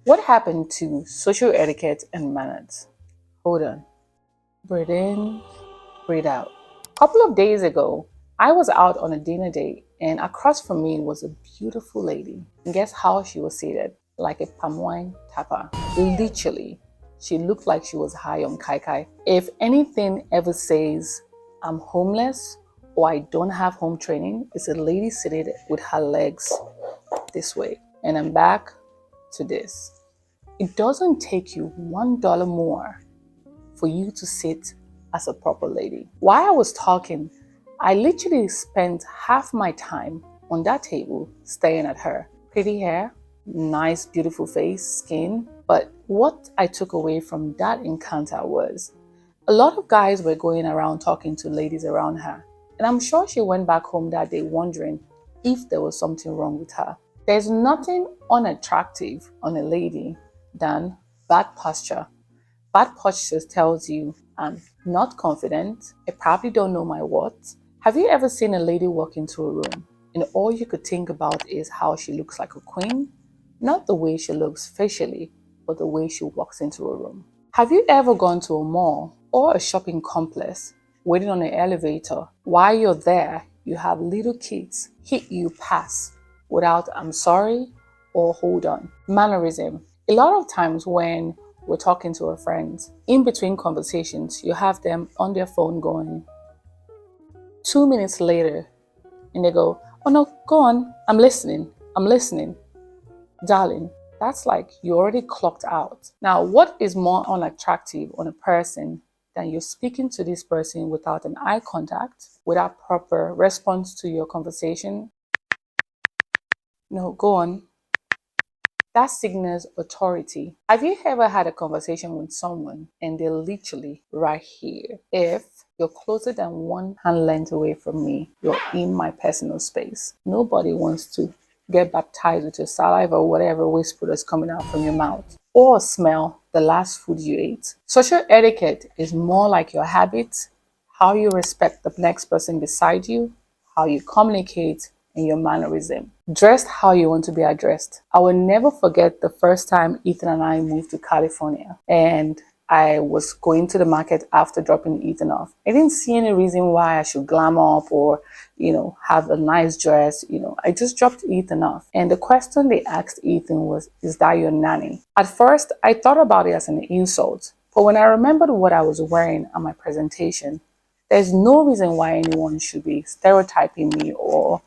What happened to social etiquette and manners? Hold on. Breathe in, breathe out. A couple of days ago, I was out on a dinner date, and across from me was a beautiful lady. And guess how she was seated? Like a palm wine tapper. Literally, she looked like she was high on kai kai. If anything ever says I'm homeless or I don't have home training, it's a lady seated with her legs this way. And I'm back to this. It doesn't take you $1 more for you to sit as a proper lady. While I was talking, I literally spent half my time on that table staring at her. Pretty hair, nice, beautiful face, skin. But what I took away from that encounter was a lot of guys were going around talking to ladies around her. And I'm sure she went back home that day wondering if there was something wrong with her. There's nothing unattractive on a lady than bad posture. Bad posture tells you I'm not confident, I probably don't know my worth. Have you ever seen a lady walk into a room and all you could think about is how she looks like a queen? Not the way she looks facially, but the way she walks into a room. Have you ever gone to a mall or a shopping complex waiting on an elevator? While you're there, you have little kids hit you pass without I'm sorry or hold on. Mannerism. A lot of times when we're talking to our friends, in between conversations, you have them on their phone going, 2 minutes later, and they go, oh no, go on, I'm listening. Darling, that's like you already clocked out. Now, what is more unattractive on a person than you're speaking to this person without an eye contact, without proper response to your conversation? No, go on. That signals authority. Have you ever had a conversation with someone and they're literally right here? If you're closer than one hand length away from me, you're in my personal space. Nobody wants to get baptized with your saliva or whatever waste product is coming out from your mouth or smell the last food you ate. Social etiquette is more like your habits, how you respect the next person beside you, how you communicate, and your mannerism. Dressed how you want to be addressed. I will never forget the first time Ethan and I moved to California and I was going to the market after dropping Ethan off. I didn't see any reason why I should glam up or, have a nice dress. I just dropped Ethan off. And the question they asked Ethan was, is that your nanny? At first, I thought about it as an insult. But when I remembered what I was wearing at my presentation, there's no reason why anyone should be stereotyping me or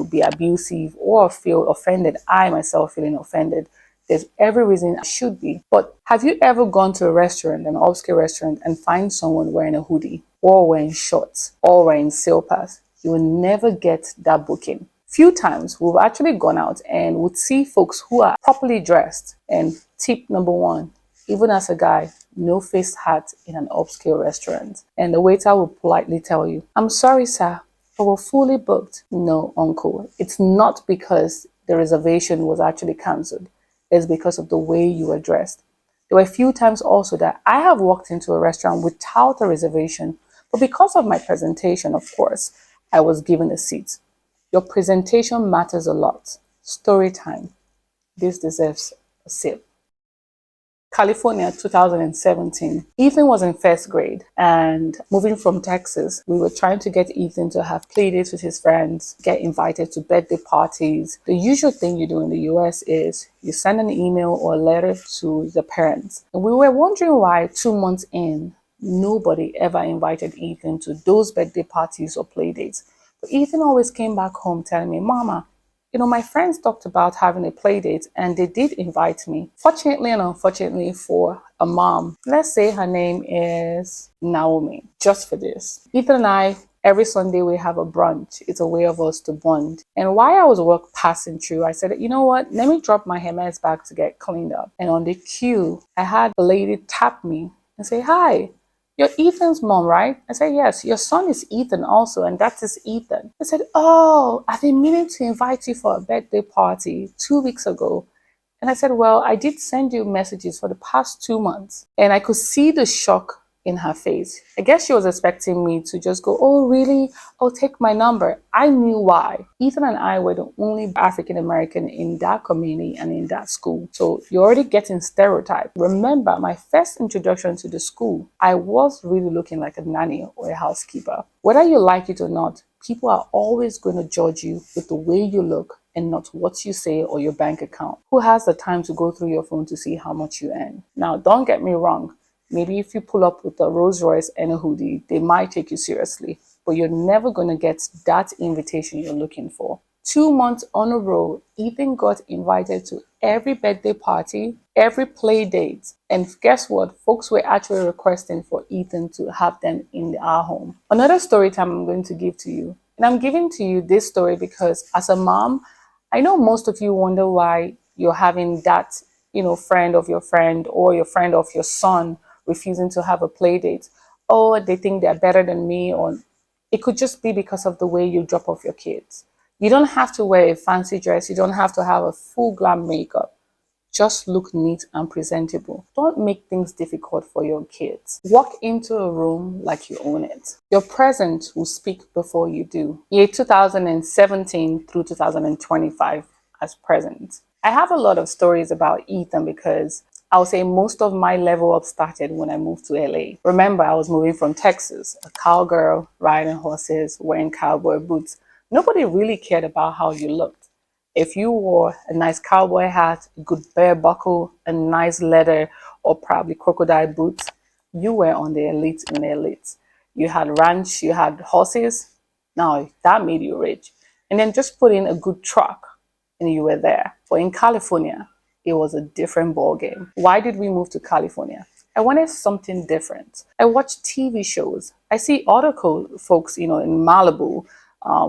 be abusive or feel offended. I myself feeling offended. There's every reason I should be. But have you ever gone to a restaurant, an upscale restaurant, and find someone wearing a hoodie or wearing shorts or wearing slippers? You will never get that booking. Few times we've actually gone out and would see folks who are properly dressed. And tip number one, even as a guy, no face hat in an upscale restaurant. And the waiter will politely tell you, I'm sorry, sir, but we're fully booked. No, uncle. It's not because the reservation was actually cancelled. It's because of the way you were dressed. There were a few times also that I have walked into a restaurant without a reservation, but because of my presentation, of course, I was given a seat. Your presentation matters a lot. Story time. This deserves a sip. California 2017. Ethan was in first grade and moving from Texas, we were trying to get Ethan to have play dates with his friends, get invited to birthday parties. The usual thing you do in the US is you send an email or a letter to the parents. And we were wondering why 2 months in, nobody ever invited Ethan to those birthday parties or play dates. But Ethan always came back home telling me, Mama, my friends talked about having a play date and they did invite me. Fortunately and unfortunately for a mom, let's say her name is Naomi, just for this. Ethan and I, every Sunday we have a brunch. It's a way of us to bond. And while I was passing through, I said, you know what? Let me drop my Hermes bag to get cleaned up. And on the queue, I had a lady tap me and say, hi. You're Ethan's mom, right? I said, yes. Your son is Ethan also, and that is Ethan. I said, oh, I've been meaning to invite you for a birthday party 2 weeks ago. And I said, well, I did send you messages for the past 2 months. And I could see the shock in her face. I guess she was expecting me to just go, oh, really? Oh, take my number. I knew why. Ethan and I were the only African American in that community and in that school. So you're already getting stereotyped. Remember, my first introduction to the school, I was really looking like a nanny or a housekeeper. Whether you like it or not, people are always going to judge you with the way you look and not what you say or your bank account. Who has the time to go through your phone to see how much you earn? Now, don't get me wrong. Maybe if you pull up with a Rolls Royce and a hoodie, they might take you seriously, but you're never going to get that invitation you're looking for. 2 months on a row, Ethan got invited to every birthday party, every play date. And guess what? Folks were actually requesting for Ethan to have them in our home. Another story time I'm going to give to you. And I'm giving to you this story because as a mom, I know most of you wonder why you're having that, friend of your friend or your friend of your son refusing to have a play date. Oh, they think they're better than me, or it could just be because of the way you drop off your kids. You don't have to wear a fancy dress. You don't have to have a full glam makeup. Just look neat and presentable. Don't make things difficult for your kids. Walk into a room like you own it. Your presence will speak before you do. Year 2017 through 2025 as present. I have a lot of stories about Ethan because I'll say most of my level up started when I moved to LA. Remember, I was moving from Texas, a cowgirl, riding horses, wearing cowboy boots. Nobody really cared about how you looked. If you wore a nice cowboy hat, a good bear buckle, a nice leather, or probably crocodile boots, you were on the elite in the elite. You had ranch, you had horses. Now that made you rich. And then just put in a good truck and you were there. But in California, it was a different ball game. Why did we move to California? I wanted something different. I watched TV shows. I see other folks, in Malibu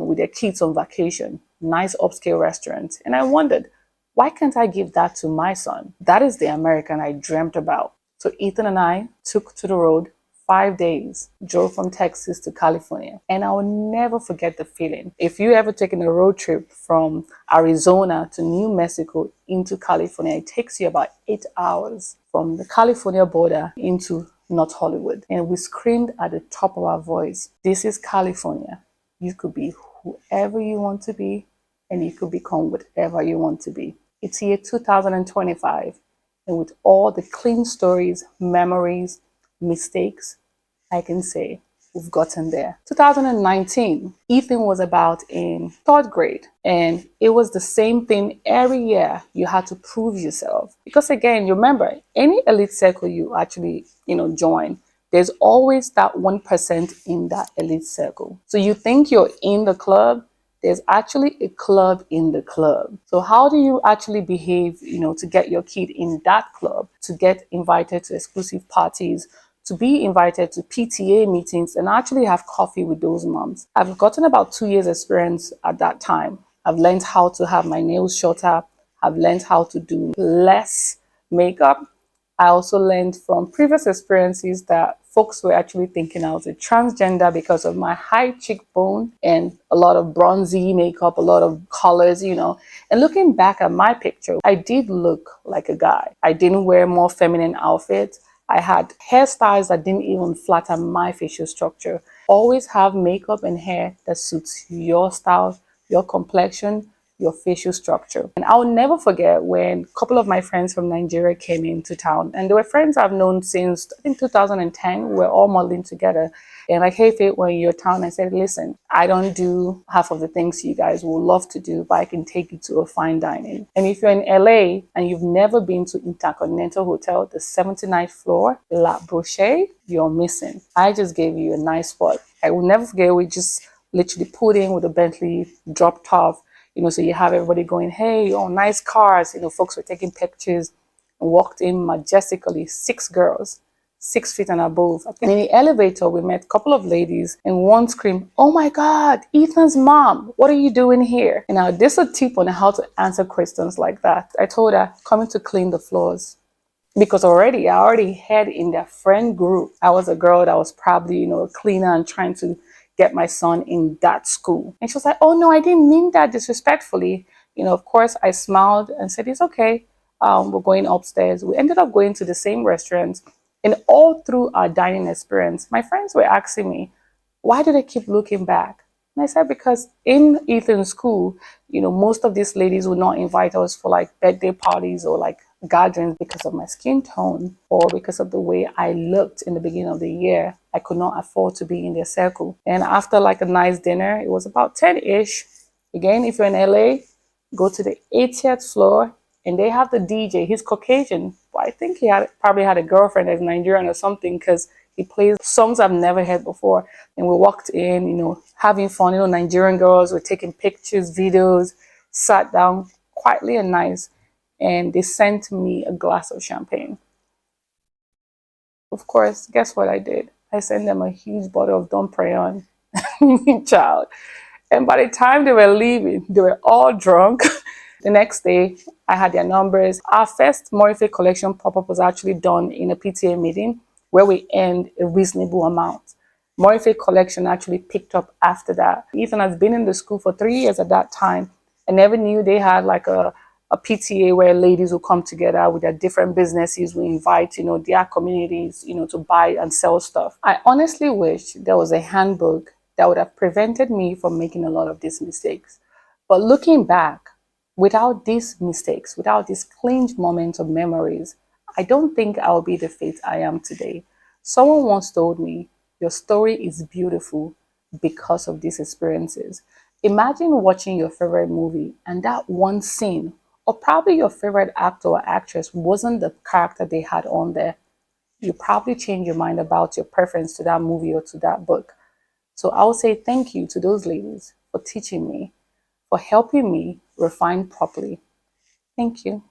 with their kids on vacation, nice upscale restaurants. And I wondered, why can't I give that to my son? That is the American I dreamt about. So Ethan and I took to the road 5 days, drove from Texas to California. And I will never forget the feeling. If you ever taken a road trip from Arizona to New Mexico into California, it takes you about 8 hours from the California border into North Hollywood. And we screamed at the top of our voice, this is California. You could be whoever you want to be, and you could become whatever you want to be. It's year 2025. And with all the clean stories, memories, mistakes, I can say we've gotten there. 2019, Ethan was about in third grade, and it was the same thing every year. You had to prove yourself because, again, you remember any elite circle you actually join, there's always that 1% in that elite circle. So you think you're in the club, there's actually a club in the club. So how do you actually behave, to get your kid in that club, to get invited to exclusive parties, to be invited to PTA meetings and actually have coffee with those moms? I've gotten about 2 years experience at that time. I've learned how to have my nails shorter. I've learned how to do less makeup. I also learned from previous experiences that folks were actually thinking I was a transgender because of my high cheekbone and a lot of bronzy makeup, a lot of colors, And looking back at my picture, I did look like a guy. I didn't wear more feminine outfits. I had hairstyles that didn't even flatter my facial structure. Always have makeup and hair that suits your style, your complexion, your facial structure. And I'll never forget when a couple of my friends from Nigeria came into town, and they were friends I've known since I think 2010. We're all modeling together. And like, hey, Faith, when you're in town, I said, listen, I don't do half of the things you guys would love to do, but I can take you to a fine dining. And if you're in LA and you've never been to Intercontinental Hotel, the 79th floor, La Broche, you're missing. I just gave you a nice spot. I will never forget, we just literally put in with a Bentley, dropped off. So you have everybody going, hey, oh, nice cars. Folks were taking pictures and walked in majestically, 6 girls, 6 feet and above. And in the elevator, we met a couple of ladies and one screamed, oh my God, Ethan's mom, what are you doing here? And now this is a tip on how to answer questions like that. I told her, coming to clean the floors. Because I already had in their friend group, I was a girl that was probably, a cleaner and trying to get my son in that school. And she was like, oh no, I didn't mean that disrespectfully. Of course, I smiled and said, it's okay. We're going upstairs. We ended up going to the same restaurant. And all through our dining experience, my friends were asking me, why do they keep looking back? And I said, because in Ethan's school, most of these ladies would not invite us for like birthday parties or like gatherings because of my skin tone or because of the way I looked in the beginning of the year. I could not afford to be in their circle. And after like a nice dinner, it was about 10-ish. Again, if you're in LA, go to the 80th floor and they have the DJ. He's Caucasian, but I think he probably had a girlfriend that's Nigerian or something because he plays songs I've never heard before. And we walked in, having fun. Nigerian girls were taking pictures, videos, sat down quietly and nice, and they sent me a glass of champagne. Of course, guess what I did? I sent them a huge bottle of Dom Perignon, child. And by the time they were leaving, they were all drunk. The next day, I had their numbers. Our first Morphe collection pop-up was actually done in a PTA meeting where we earned a reasonable amount. Morphe collection actually picked up after that. Ethan has been in the school for 3 years at that time. I never knew they had like a PTA where ladies will come together with their different businesses. We invite, their communities, to buy and sell stuff. I honestly wish there was a handbook that would have prevented me from making a lot of these mistakes. But looking back, without these mistakes, without these cleansed moments of memories, I don't think I'll be the fate I am today. Someone once told me, your story is beautiful because of these experiences. Imagine watching your favorite movie and that one scene, or probably your favorite actor or actress, wasn't the character they had on there. You probably change your mind about your preference to that movie or to that book. So I would say thank you to those ladies for teaching me, for helping me refine properly. Thank you.